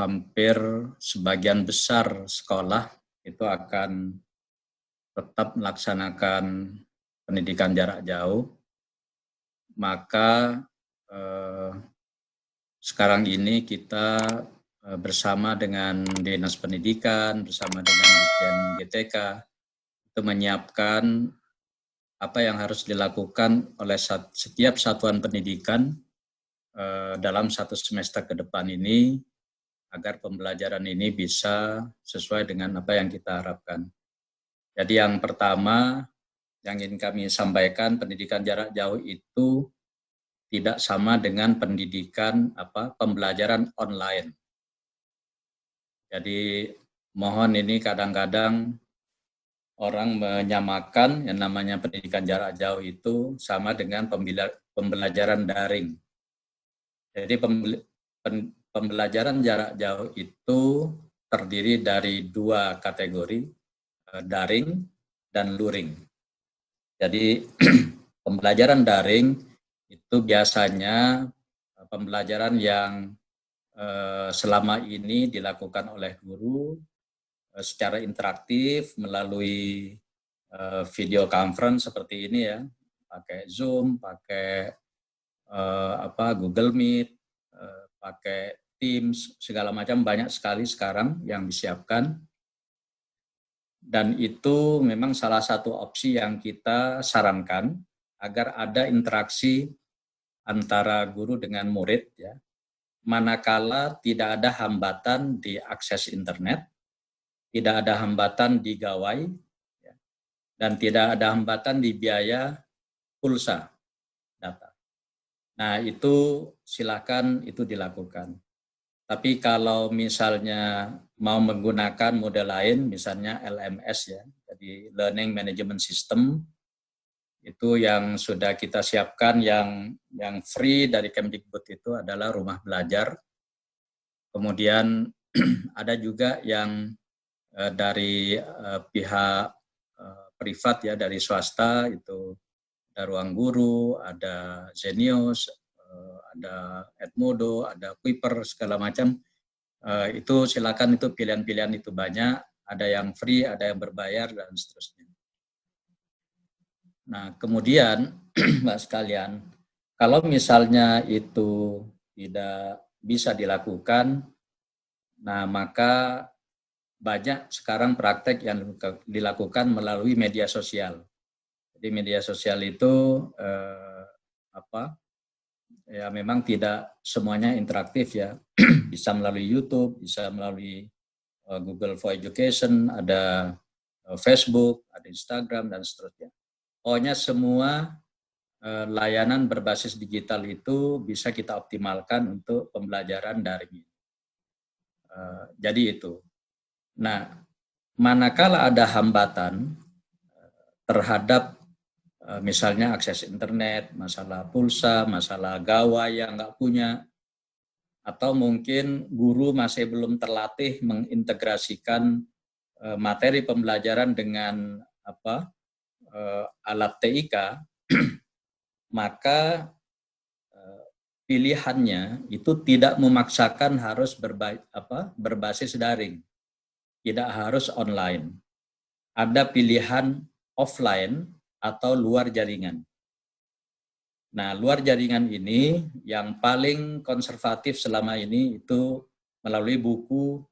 hampir sebagian besar sekolah itu akan tetap melaksanakan pendidikan jarak jauh, maka sekarang ini kita bersama dengan Dinas Pendidikan, bersama dengan Ditjen GTK, itu menyiapkan apa yang harus dilakukan oleh setiap satuan pendidikan dalam satu semester ke depan ini, agar pembelajaran ini bisa sesuai dengan apa yang kita harapkan. Jadi yang pertama yang ingin kami sampaikan, pendidikan jarak jauh itu tidak sama dengan pendidikan pembelajaran online. Jadi mohon ini kadang-kadang orang menyamakan yang namanya pendidikan jarak jauh itu sama dengan pembelajaran daring. Jadi pembelajaran jarak jauh itu terdiri dari dua kategori, daring dan luring. Jadi pembelajaran daring itu biasanya pembelajaran yang selama ini dilakukan oleh guru secara interaktif melalui video conference seperti ini ya, pakai Zoom, pakai Google Meet, pakai Teams, segala macam, banyak sekali sekarang yang disiapkan. Dan itu memang salah satu opsi yang kita sarankan agar ada interaksi antara guru dengan murid ya. Manakala tidak ada hambatan di akses internet, tidak ada hambatan di gawai, ya, dan tidak ada hambatan di biaya pulsa data. Nah itu silakan itu dilakukan. Tapi kalau misalnya mau menggunakan model lain, misalnya LMS ya, jadi Learning Management System, itu yang sudah kita siapkan, yang free dari Kemdikbud itu adalah Rumah Belajar. Kemudian ada juga yang dari pihak privat ya, dari swasta, itu ada Ruang Guru, ada Zenius, ada Edmodo, ada Kuiper, segala macam. Itu silakan, itu pilihan-pilihan itu banyak, ada yang free, ada yang berbayar, dan seterusnya. Nah, kemudian Mbak sekalian, kalau misalnya itu tidak bisa dilakukan, nah maka banyak sekarang praktek yang dilakukan melalui media sosial. Jadi media sosial itu ya memang tidak semuanya interaktif ya. Bisa melalui YouTube, bisa melalui Google for Education, ada Facebook, ada Instagram, dan seterusnya. Pokoknya semua layanan berbasis digital itu bisa kita optimalkan untuk pembelajaran daring. Jadi itu. Nah, manakala ada hambatan terhadap misalnya akses internet, masalah pulsa, masalah gawai yang nggak punya, atau mungkin guru masih belum terlatih mengintegrasikan materi pembelajaran dengan alat TIK, maka pilihannya itu tidak memaksakan harus berbasis daring, tidak harus online. Ada pilihan offline atau luar jaringan. Nah, luar jaringan ini yang paling konservatif selama ini itu melalui buku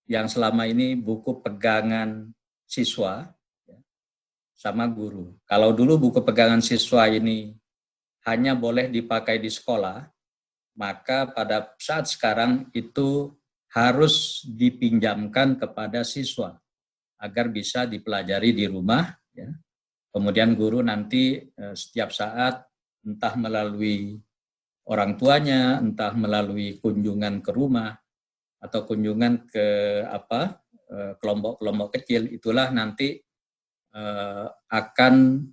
yang selama ini buku pegangan siswa sama guru. Kalau dulu buku pegangan siswa ini hanya boleh dipakai di sekolah, maka pada saat sekarang itu harus dipinjamkan kepada siswa agar bisa dipelajari di rumah. Ya. Kemudian guru nanti setiap saat entah melalui orang tuanya, entah melalui kunjungan ke rumah atau kunjungan ke kelompok-kelompok kecil, itulah nanti akan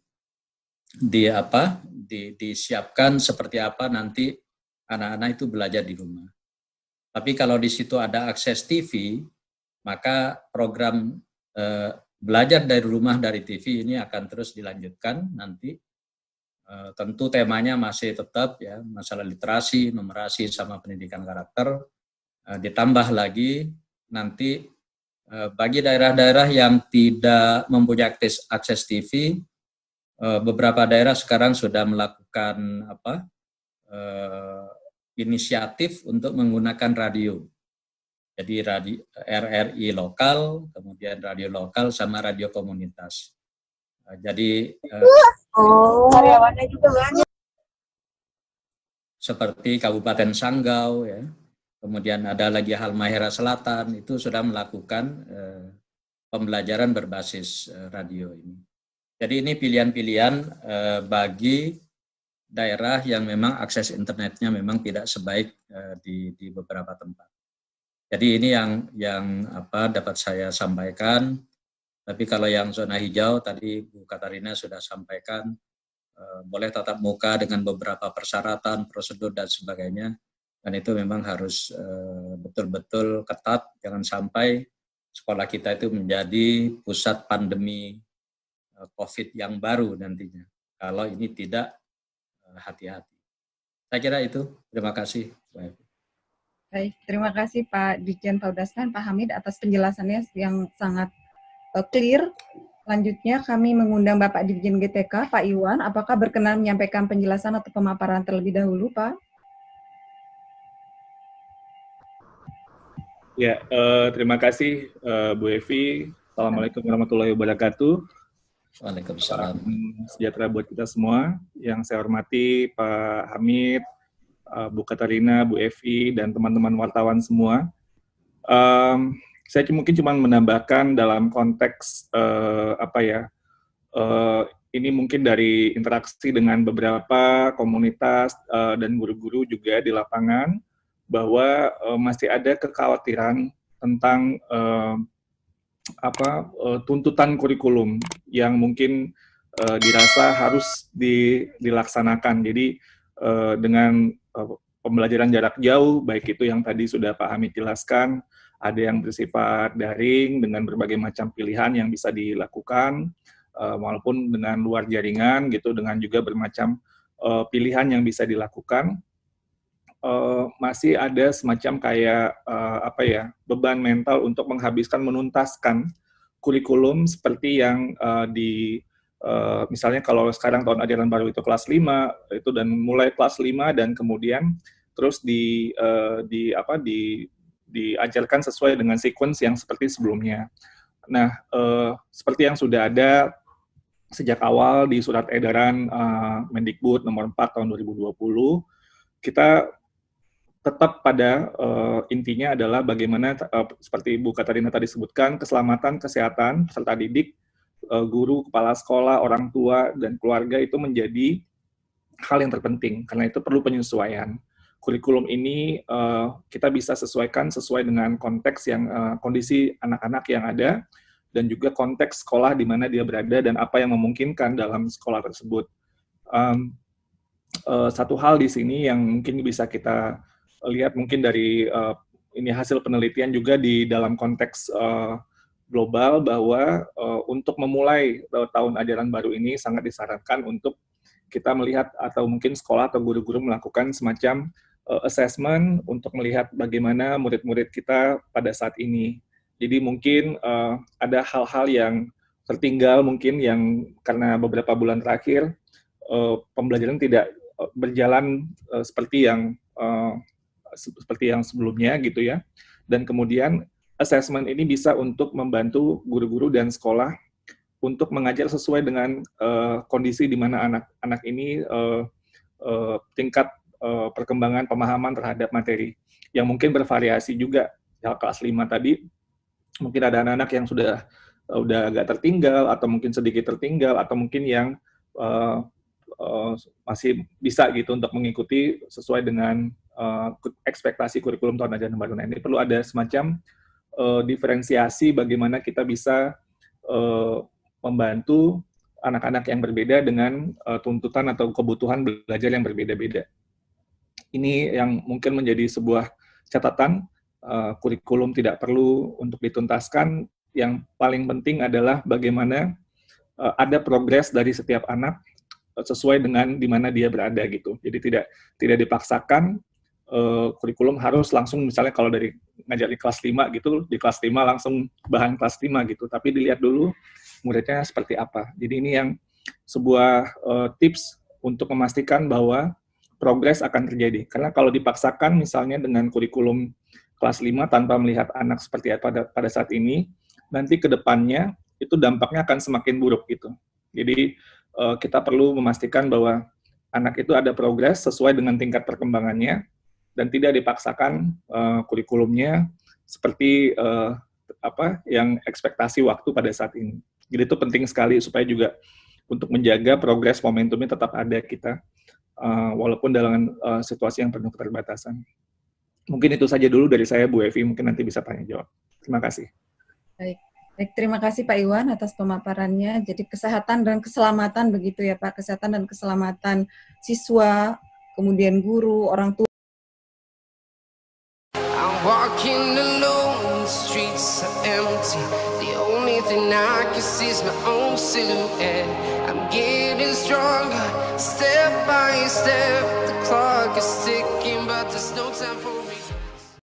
disiapkan seperti apa nanti anak-anak itu belajar di rumah. Tapi kalau di situ ada akses TV, maka program belajar dari rumah dari TV ini akan terus dilanjutkan nanti. Tentu temanya masih tetap ya, masalah literasi, numerasi, sama pendidikan karakter. Ditambah lagi nanti bagi daerah-daerah yang tidak mempunyai akses TV, beberapa daerah sekarang sudah melakukan inisiatif untuk menggunakan radio. Jadi radio RRI lokal, kemudian radio lokal sama radio komunitas. Jadi karyawannya juga banyak. Seperti Kabupaten Sanggau, ya. Kemudian ada lagi Halmahera Selatan, itu sudah melakukan pembelajaran berbasis radio ini. Jadi ini pilihan-pilihan bagi daerah yang memang akses internetnya memang tidak sebaik di beberapa tempat. Jadi ini yang dapat saya sampaikan. Tapi kalau yang zona hijau tadi Bu Katarina sudah sampaikan, boleh tatap muka dengan beberapa persyaratan, prosedur dan sebagainya. Dan itu memang harus betul-betul ketat, jangan sampai sekolah kita itu menjadi pusat pandemi COVID yang baru nantinya. Kalau ini tidak hati-hati. Saya kira itu. Terima kasih. Baik, terima kasih Pak Dirjen Faudaskan, Pak Hamid atas penjelasannya yang sangat clear. Selanjutnya kami mengundang Bapak Dirjen GTK, Pak Iwan. Apakah berkenan menyampaikan penjelasan atau pemaparan terlebih dahulu, Pak? Ya, terima kasih Bu Evi. Assalamualaikum warahmatullahi wabarakatuh. Waalaikumsalam. Sejahtera buat kita semua. Yang saya hormati Pak Hamid, Bu Katarina, Bu Evi, dan teman-teman wartawan semua. Saya mungkin cuma menambahkan dalam konteks ini mungkin dari interaksi dengan beberapa komunitas dan guru-guru juga di lapangan, bahwa masih ada kekhawatiran tentang tuntutan kurikulum yang mungkin dirasa harus dilaksanakan. Jadi dengan pembelajaran jarak jauh, baik itu yang tadi sudah Pak Hamid jelaskan, ada yang bersifat daring dengan berbagai macam pilihan yang bisa dilakukan, walaupun dengan luar jaringan gitu, dengan juga bermacam pilihan yang bisa dilakukan. Masih ada semacam kayak beban mental untuk menuntaskan kurikulum seperti yang misalnya kalau sekarang tahun ajaran baru itu kelas 5 itu, dan mulai kelas 5 dan kemudian terus diajarkan sesuai dengan sequence yang seperti sebelumnya. Nah, seperti yang sudah ada sejak awal di surat edaran Mendikbud nomor 4 tahun 2020, kita tetap pada intinya adalah bagaimana seperti Bu Katarina tadi sebutkan, keselamatan, kesehatan peserta didik, guru, kepala sekolah, orang tua, dan keluarga itu menjadi hal yang terpenting. Karena itu perlu penyesuaian. Kurikulum ini kita bisa sesuaikan sesuai dengan konteks yang kondisi anak-anak yang ada, dan juga konteks sekolah di mana dia berada dan apa yang memungkinkan dalam sekolah tersebut. Satu hal di sini yang mungkin bisa kita lihat mungkin dari ini hasil penelitian juga di dalam konteks global, bahwa untuk memulai tahun ajaran baru ini sangat disarankan untuk kita melihat atau mungkin sekolah atau guru-guru melakukan semacam assessment untuk melihat bagaimana murid-murid kita pada saat ini. Jadi mungkin ada hal-hal yang tertinggal mungkin yang karena beberapa bulan terakhir pembelajaran tidak berjalan seperti yang sebelumnya gitu ya. Dan kemudian assessment ini bisa untuk membantu guru-guru dan sekolah untuk mengajar sesuai dengan kondisi di mana anak-anak ini tingkat perkembangan pemahaman terhadap materi yang mungkin bervariasi juga. Ya, kelas 5 tadi mungkin ada anak-anak yang sudah agak tertinggal atau mungkin sedikit tertinggal, atau mungkin yang masih bisa gitu untuk mengikuti sesuai dengan ekspektasi kurikulum tahun ajaran baru. Nah, ini perlu ada semacam diferensiasi bagaimana kita bisa membantu anak-anak yang berbeda dengan tuntutan atau kebutuhan belajar yang berbeda-beda. Ini yang mungkin menjadi sebuah catatan. Kurikulum tidak perlu untuk dituntaskan. Yang paling penting adalah bagaimana ada progres dari setiap anak sesuai dengan di mana dia berada gitu. Jadi tidak dipaksakan, kurikulum harus langsung, misalnya kalau dari ngajar di kelas 5 gitu, di kelas 5 langsung bahan kelas 5 gitu, tapi dilihat dulu muridnya seperti apa. Jadi ini yang sebuah tips untuk memastikan bahwa progres akan terjadi. Karena kalau dipaksakan misalnya dengan kurikulum kelas 5 tanpa melihat anak seperti apa pada saat ini, nanti ke depannya itu dampaknya akan semakin buruk gitu. Jadi kita perlu memastikan bahwa anak itu ada progres sesuai dengan tingkat perkembangannya, dan tidak dipaksakan kurikulumnya seperti yang ekspektasi waktu pada saat ini. Jadi itu penting sekali supaya juga untuk menjaga progres momentumnya tetap ada kita, walaupun dalam situasi yang penuh keterbatasan. Mungkin itu saja dulu dari saya, Bu Evi, mungkin nanti bisa tanya jawab. Terima kasih. Baik, terima kasih Pak Iwan atas pemaparannya. Jadi kesehatan dan keselamatan begitu ya Pak, kesehatan dan keselamatan siswa, kemudian guru, orang tua. Walking alone, the streets are empty. The only thing I can see is my own silhouette. I'm getting stronger, step by step. The clock is ticking, but there's no time for